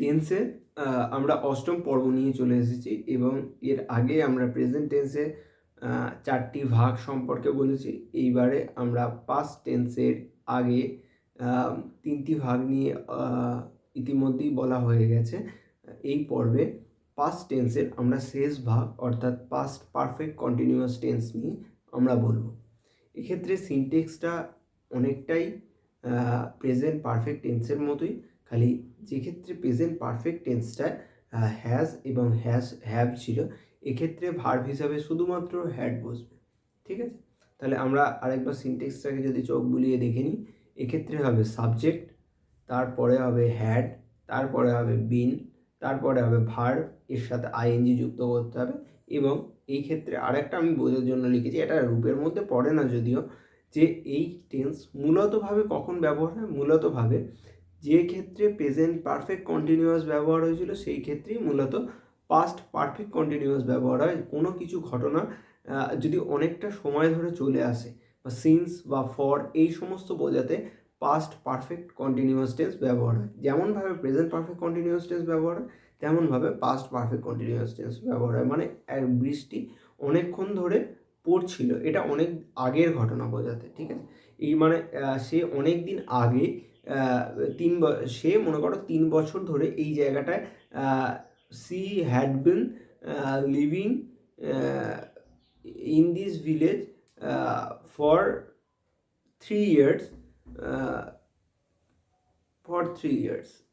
টেন্সে আমরা অষ্টম পর্ব নিয়ে চলে এসেছি এবং এর আগে আমরা প্রেজেন্ট টেন্সে 4টি ভাগ সম্পর্কে বলেছি। এইবারে আমরা পাস্ট টেন্সের আগে 3টি ভাগ নিয়ে ইতিমধ্যেই বলা হয়ে গেছে। এই পর্বে পাস্ট টেন্সের আমরা শেষ ভাগ অর্থাৎ পাস্ট পারফেক্ট কন্টিনিউয়াস টেন্স নিয়ে আমরা বলবো। এক্ষেত্রে সিনটেক্সটা অনেকটাই প্রেজেন্ট পারফেক্ট টেন্সের মতোই, খালি যেক্ষেত্রে প্রেজেন্ট পারফেক্ট টেন্সটা হ্যাজ এবং হ্যাভ ছিল, এক্ষেত্রে ভার্ব হিসাবে শুধুমাত্র হ্যাড বসবে। ঠিক আছে, তাহলে আমরা আরেকবার সিনটেক্সটাকে যদি চোখ বুলিয়ে দেখে নিই, এক্ষেত্রে হবে সাবজেক্ট, তারপরে হবে হ্যাড, তারপরে হবে বিন, তারপরে হবে ভার্ব, এর সাথে আইএনজি যুক্ত করতে হবে। এবং এই ক্ষেত্রে আরেকটা আমি বোঝার জন্য লিখেছি, এটা রূপের মধ্যে পড়ে না যদিও, যে এই টেন্স মূলতভাবে কখন ব্যবহার হয়, মূলতভাবে যে ক্ষেত্রে প্রেজেন্ট পারফেক্ট কন্টিনিউয়াস ব্যবহার হয়েছিল সেই ক্ষেত্রেই মূলত পাস্ট পারফেক্ট কন্টিনিউয়াস ব্যবহার হয়। কোনো কিছু ঘটনা যদি অনেকটা সময় ধরে চলে আসে বা সিন্স বা ফর এই সমস্ত বোঝাতে পাস্ট পারফেক্ট কন্টিনিউয়াস টেন্স ব্যবহার হয়। যেমনভাবে প্রেজেন্ট পারফেক্ট কন্টিনিউয়াস টেন্স ব্যবহার হয়, তেমনভাবে পাস্ট পারফেক্ট কন্টিনিউয়াস টেন্স ব্যবহার হয়। মানে বৃষ্টি অনেকক্ষণ ধরে পড়ছিল, এটা অনেক আগের ঘটনা বোঝাতে। ঠিক আছে, এই মানে সে অনেক দিন আগে সে মনে করো 3 বছর ধরে এই জায়গাটায় C had been living in this village for 3 years.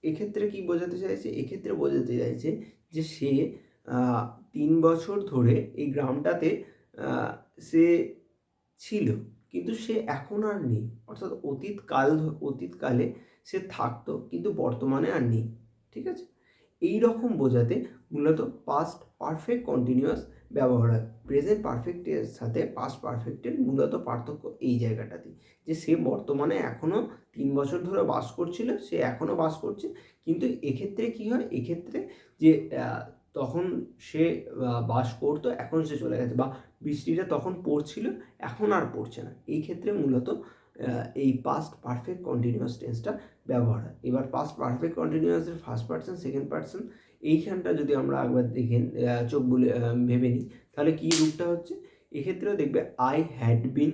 এক্ষেত্রে কি বোঝাতে চাইছে? এক্ষেত্রে বোঝাতে চাইছে যে সে 3 বছর ধরে এই গ্রামটাতে সে ছিল, কিন্তু সে এখন আর নেই। অর্থাৎ অতীতকালে সে থাকতো কিন্তু বর্তমানে আর নেই। ঠিক আছে, এই রকম বোঝাতে মূলত পাস্ট পারফেক্ট কন্টিনিউয়াস ব্যবহার হয়। প্রেজেন্ট পারফেক্টের সাথে পাস্ট পারফেক্টের মূলত পার্থক্য এই জায়গাটাতে, যে সে বর্তমানে এখনও 3 বছর ধরে বাস করছিল, সে এখনও বাস করছে। কিন্তু এক্ষেত্রে কি হয়, এক্ষেত্রে যে তখন সে বাস করতো, এখন সে চলে গেছে, বা বৃষ্টিটা তখন পড়ছিল, এখন আর পড়ছে না। এই ক্ষেত্রে মূলত এই পাস্ট পারফেক্ট কন্টিনিউয়াস টেন্সটা ব্যবহার হয়। এবার পাস্ট পারফেক্ট কন্টিনিউয়াসের ফার্স্ট পারসন সেকেন্ড পারসন এইখানটা যদি আমরা একবার দেখে চোখ বলে ভেবে নিই, তাহলে কী রূপটা হচ্ছে? এক্ষেত্রেও দেখবে I had bin,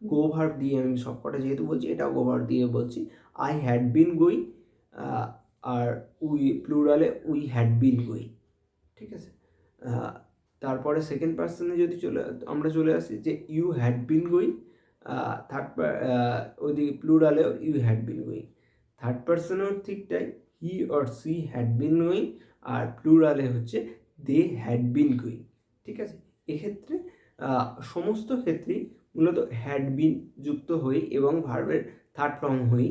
go verb দিয়ে আমি সবকটা যেহেতু বলছি, এটাও গো ভার্ব দিয়ে বলছি। আই হ্যাড বিন গোয়িং, আর প্লুরালে উই হ্যাড বিন গোয়িং। ঠিক আছে, তারপরে সেকেন্ড পার্সনে যদি আমরা চলে আসি, যে ইউ হ্যাড বিন গোয়িং, ওইদিকে প্লুরালেও you had been going. Third পার্সনেও ঠিকটাই, he or she had been going, আর প্লুরালে হচ্ছে দে হ্যাড বিন গোয়িং। ঠিক আছে, এক্ষেত্রে সমস্ত ক্ষেত্রেই মূলত হ্যাড বিন যুক্ত হই এবং ভার্বের থার্ড ফর্ম হই,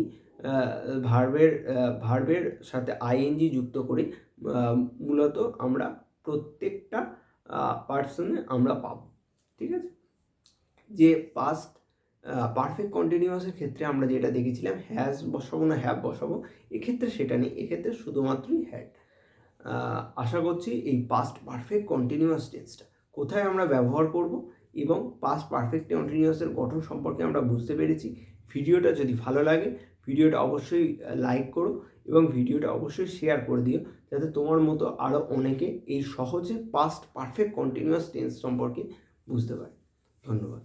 ভার্বের সাথে আইএনজি যুক্ত করে মূলত আমরা প্রত্যেকটা পার্সনে আমরা পাবো। ঠিক আছে, যে পাস্ট পারফেক্ট কন্টিনিউয়াসের ক্ষেত্রে আমরা যেটা দেখেছিলাম হ্যাজ বসাবো না হ্যাভ বসাবো, এক্ষেত্রে সেটা নেই, এক্ষেত্রে শুধুমাত্রই হ্যাড। আশা করছি এই পাস্ট পারফেক্ট কন্টিনিউয়াস টেন্সটা কোথায় আমরা ব্যবহার করব এবং পাস্ট পারফেক্ট কন্টিনিউয়াসের গঠন সম্পর্কে আমরা বুঝতে পেরেছি। ভিডিওটা যদি ভালো লাগে, ভিডিওটা অবশ্যই লাইক করো এবং ভিডিওটা অবশ্যই শেয়ার করে দিও, যাতে তোমার মতো আরও অনেকে এই সহজে পাস্ট পারফেক্ট কন্টিনিউয়াস টেন্স সম্পর্কে বুঝতে পারে। ধন্যবাদ।